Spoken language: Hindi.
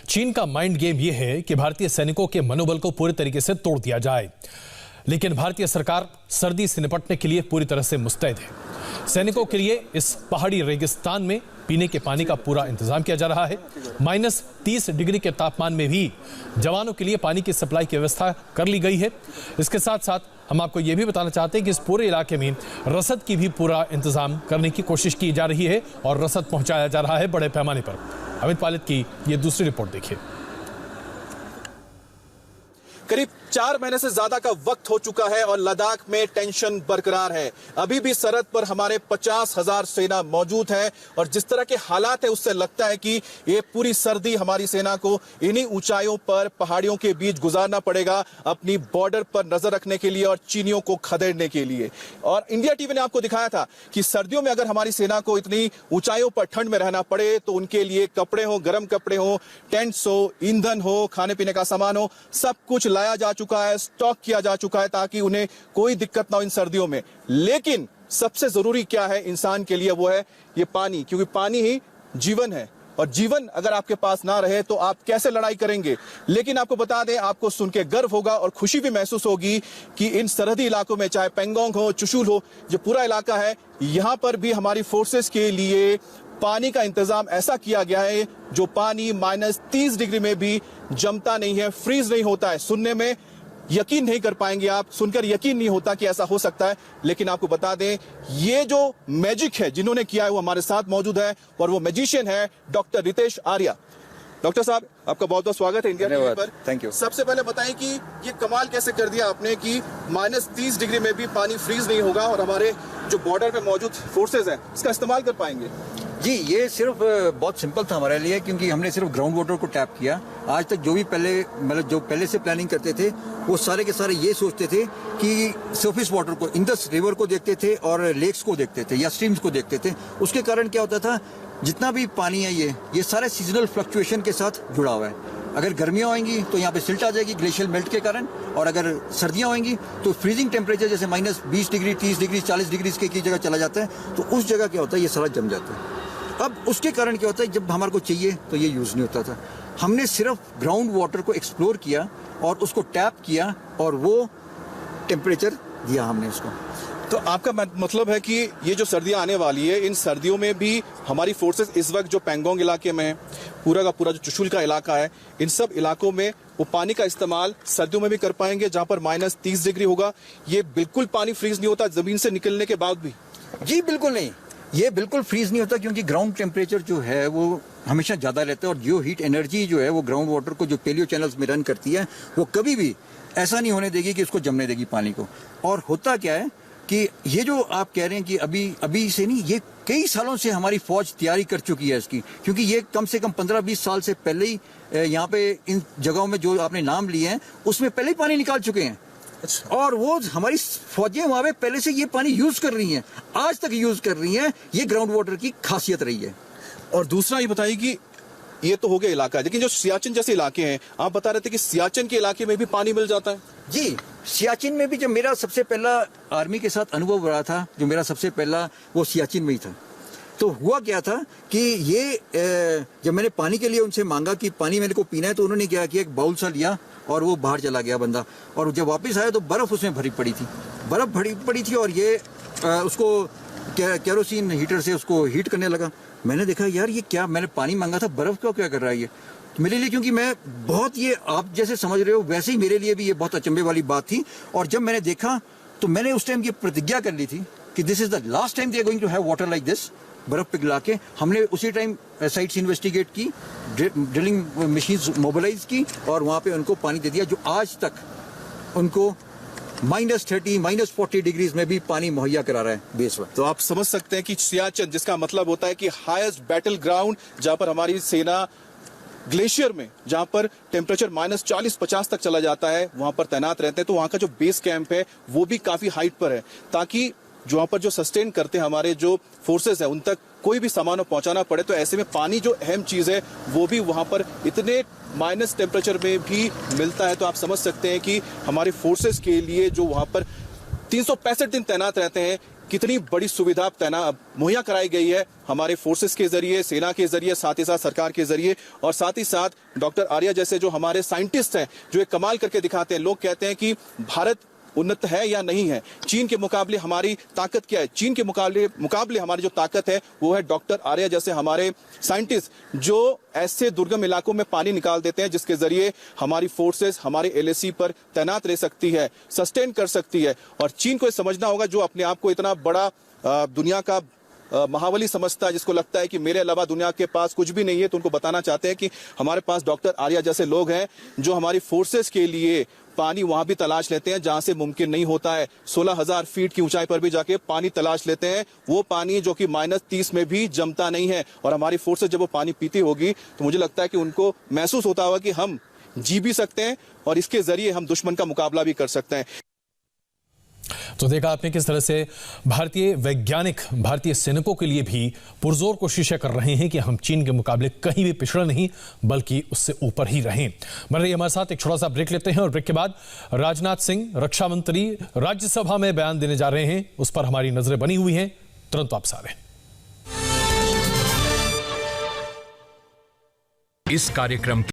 चीन का माइंड गेम यह है कि भारतीय सैनिकों के मनोबल को पूरी तरीके से तोड़ दिया जाए, लेकिन भारतीय सरकार सर्दी से निपटने के लिए पूरी तरह से मुस्तैद है। सैनिकों के लिए इस पहाड़ी रेगिस्तान में पीने के पानी का पूरा इंतजाम किया जा रहा है। -30 डिग्री के तापमान में भी जवानों के लिए पानी की सप्लाई की व्यवस्था कर ली गई है। इसके साथ साथ हम आपको यह भी बताना चाहते हैं कि इस पूरे इलाके में रसद की भी पूरा इंतजाम करने की कोशिश की जा रही है और रसद पहुंचाया जा रहा है बड़े पैमाने पर। अमित पालित की ये दूसरी रिपोर्ट देखिए। करीब 4 महीने से ज्यादा का वक्त हो चुका है और लद्दाख में टेंशन बरकरार है। अभी भी सरहद पर हमारे 50,000 सेना मौजूद है और जिस तरह के हालात है उससे लगता है कि ये पूरी सर्दी हमारी सेना को इन्हीं ऊंचाइयों पर पहाड़ियों के बीच गुजारना पड़ेगा अपनी बॉर्डर पर नजर रखने के लिए और चीनियों को खदेड़ने के लिए। और इंडिया टीवी ने आपको दिखाया था कि सर्दियों में अगर हमारी सेना को इतनी ऊंचाइयों पर ठंड में रहना पड़े तो उनके लिए कपड़े हो, गर्म कपड़े हो, टेंट्स हो, ईंधन हो, खाने पीने का सामान हो, सब कुछ लाया जा चुका है, स्टॉक किया जा चुका है ताकि उन्हें कोई दिक्कत ना हो इन सर्दियों में। लेकिन सबसे जरूरी क्या है इंसान के लिए, वो है ये पानी, क्योंकि पानी ही जीवन है और जीवन अगर आपके पास ना रहे तो आप कैसे लड़ाई करेंगे। लेकिन आपको बता दें, आपको सुन के गर्व होगा और खुशी भी महसूस होगी कि इन सरहदी इलाकों में चाहे पेंगोंग हो, चुशुल हो, जो पूरा इलाका है, यहां पर भी हमारी फोर्सेस के लिए पानी का इंतजाम ऐसा किया गया है जो पानी -30 डिग्री में भी जमता नहीं है, फ्रीज नहीं होता है। सुनने में यकीन नहीं कर पाएंगे आप, सुनकर यकीन नहीं होता कि ऐसा हो सकता है। लेकिन आपको बता दें, ये जो मैजिक है जिन्होंने किया है वो हमारे साथ मौजूद है और वो मैजिशियन है डॉक्टर रितेश आर्या। डॉक्टर साहब, आपका बहुत बहुत स्वागत है इंडिया टीवी पर। Thank you. सबसे पहले बताएं कि ये कमाल कैसे कर दिया आपने कि -30 डिग्री में भी पानी फ्रीज नहीं होगा और हमारे जो बॉर्डर पे मौजूद फोर्सेज हैं इसका इस्तेमाल कर पाएंगे। जी, ये सिर्फ बहुत सिंपल था हमारे लिए, क्योंकि हमने सिर्फ ग्राउंड वाटर को टैप किया। आज तक जो भी पहले से प्लानिंग करते थे वो सारे के सारे ये सोचते थे कि सरफेस वाटर को, इंडस रिवर को देखते थे और लेक्स को देखते थे या स्ट्रीम्स को देखते थे। उसके कारण क्या होता था, जितना भी पानी है ये सारे सीजनल फ्लक्चुएशन के साथ जुड़ा हुआ है। अगर गर्मियाँ आएंगी तो यहाँ पे सिल्ट आ जाएगी ग्लेशियल मेल्ट के कारण, और अगर सर्दियाँ आएंगी तो फ्रीजिंग टेम्परेचर जैसे -20 डिग्री, 30 डिग्री, 40 डिग्री की जगह चला जाता है, तो उस जगह क्या होता है, ये सारा जम जाता है। अब उसके कारण क्या होता है, जब हमारे को चाहिए तो ये यूज़ नहीं होता था। हमने सिर्फ ग्राउंड वाटर को एक्सप्लोर किया और उसको टैप किया और वो टेम्परेचर दिया हमने उसको। तो आपका मतलब है कि ये जो सर्दियां आने वाली है, इन सर्दियों में भी हमारी फोर्सेस इस वक्त जो पेंगोंग इलाके में है, पूरा का पूरा जो चुशुल का इलाका है, इन सब इलाकों में वो पानी का इस्तेमाल सर्दियों में भी कर पाएंगे जहां पर -30 डिग्री होगा। ये बिल्कुल पानी फ्रीज नहीं होता जमीन से निकलने के बाद भी? जी बिल्कुल नहीं, ये बिल्कुल फ्रीज नहीं होता, क्योंकि ग्राउंड टेम्परेचर जो है वो हमेशा ज़्यादा रहता है और जो हीट एनर्जी जो है वो ग्राउंड वाटर को जो पेलियो चैनल्स में रन करती है वो कभी भी ऐसा नहीं होने देगी कि उसको जमने देगी पानी को। और होता क्या है कि ये जो आप कह रहे हैं कि अभी से नहीं, ये कई सालों से हमारी फौज तैयारी कर चुकी है इसकी, क्योंकि ये कम से कम 15-20 साल से पहले ही यहाँ पे इन जगहों में जो आपने नाम लिए हैं उसमें पहले ही पानी निकाल चुके हैं। और वो हमारी फौजें वहां पे पहले से ये पानी यूज कर रही हैं, आज तक यूज कर रही हैं। ये ग्राउंड वाटर की खासियत रही है। और दूसरा ये बताइए कि ये तो हो गया इलाका, लेकिन जो सियाचिन जैसे इलाके हैं, आप बता रहे थे कि सियाचिन के इलाके में भी पानी मिल जाता है। जी, सियाचिन में भी जब मेरा सबसे पहला आर्मी के साथ अनुभव रहा था, जो मेरा सबसे पहला वो सियाचिन में ही था। तो हुआ क्या था कि ये जब मैंने पानी के लिए उनसे मांगा कि पानी मेरे को पीना है, तो उन्होंने क्या किया, एक बाउल सा लिया और वो बाहर चला गया बंदा। और जब वापस आया तो बर्फ़ उसमें भरी पड़ी थी और ये उसको केरोसिन हीटर से उसको हीट करने लगा। मैंने देखा, यार ये क्या, मैंने पानी मांगा था, बर्फ़ का क्या कर रहा है ये मेरे लिए, क्योंकि मैं बहुत, ये आप जैसे समझ रहे हो वैसे ही मेरे लिए भी ये बहुत अचंभे वाली बात थी। और जब मैंने देखा तो मैंने उस टाइम ये प्रतिज्ञा कर ली थी कि this is the last time they are going to have water like this. बर्फ पिघला के हमने उसी टाइम साइट्स इन्वेस्टिगेट की, ड्रिलिंग मशीन्स मोबिलाइज की और वहाँ पे उनको पानी दे दिया, जो आज तक उनको -30, -40 डिग्रीज में भी पानी मुहैया करा रहा है बेस पर। तो आप समझ सकते हैं कि सियाचिन, जिसका मतलब होता है कि हाईएस्ट बैटल ग्राउंड, जहां पर हमारी सेना ग्लेशियर में, जहां पर टेम्परेचर -40-50 तक चला जाता है, वहां पर तैनात रहते हैं। तो वहां का जो बेस कैंप है वो भी काफी हाइट पर है, ताकि जो वहां पर जो सस्टेन करते हैं हमारे जो फोर्सेस है उन तक कोई भी सामान पहुंचाना पड़े, तो ऐसे में पानी जो अहम चीज है वो भी वहां पर इतने माइनस टेम्परेचर में भी मिलता है। तो आप समझ सकते हैं कि हमारे फोर्सेस के लिए जो वहां पर 365 दिन तैनात रहते हैं, कितनी बड़ी सुविधा मुहैया कराई गई है हमारे फोर्सेस के जरिए, सेना के जरिए, साथ ही साथ सरकार के जरिए, और साथ ही साथ डॉक्टर आर्या जैसे जो हमारे साइंटिस्ट हैं जो एक कमाल करके दिखाते हैं। लोग कहते हैं कि भारत उन्नत है या नहीं है, चीन के मुकाबले हमारी ताकत क्या है। चीन के मुकाबले हमारी जो ताकत है वो है डॉक्टर आर्या जैसे हमारे साइंटिस्ट जो ऐसे दुर्गम इलाकों में पानी निकाल देते हैं जिसके जरिए हमारी फोर्सेस हमारे एलएसी पर तैनात रह सकती है, सस्टेन कर सकती है। और चीन को समझना होगा, जो अपने आप को इतना बड़ा दुनिया का महाबली समझता है, जिसको लगता है कि मेरे अलावा दुनिया के पास कुछ भी नहीं है, तो उनको बताना चाहते हैं कि हमारे पास डॉक्टर आर्या जैसे लोग हैं जो हमारी फोर्सेस के लिए पानी वहां भी तलाश लेते हैं जहां से मुमकिन नहीं होता है। 16,000 फीट की ऊंचाई पर भी जाके पानी तलाश लेते हैं, वो पानी जो कि -30 में भी जमता नहीं है। और हमारी फोर्सेस जब वो पानी पीती होगी तो मुझे लगता है कि उनको महसूस होता होगा कि हम जी भी सकते हैं और इसके जरिए हम दुश्मन का मुकाबला भी कर सकते हैं। तो देखा आपने किस तरह से भारतीय वैज्ञानिक भारतीय सैनिकों के लिए भी पुरजोर कोशिशें कर रहे हैं कि हम चीन के मुकाबले कहीं भी पिछड़े नहीं बल्कि उससे ऊपर ही रहें। बन रही हमारे साथ एक छोटा सा ब्रेक लेते हैं और ब्रेक के बाद राजनाथ सिंह रक्षा मंत्री राज्यसभा में बयान देने जा रहे हैं, उस पर हमारी नजरें बनी हुई हैं। तुरंत वापस आ रहे हैं। इस कार्यक्रम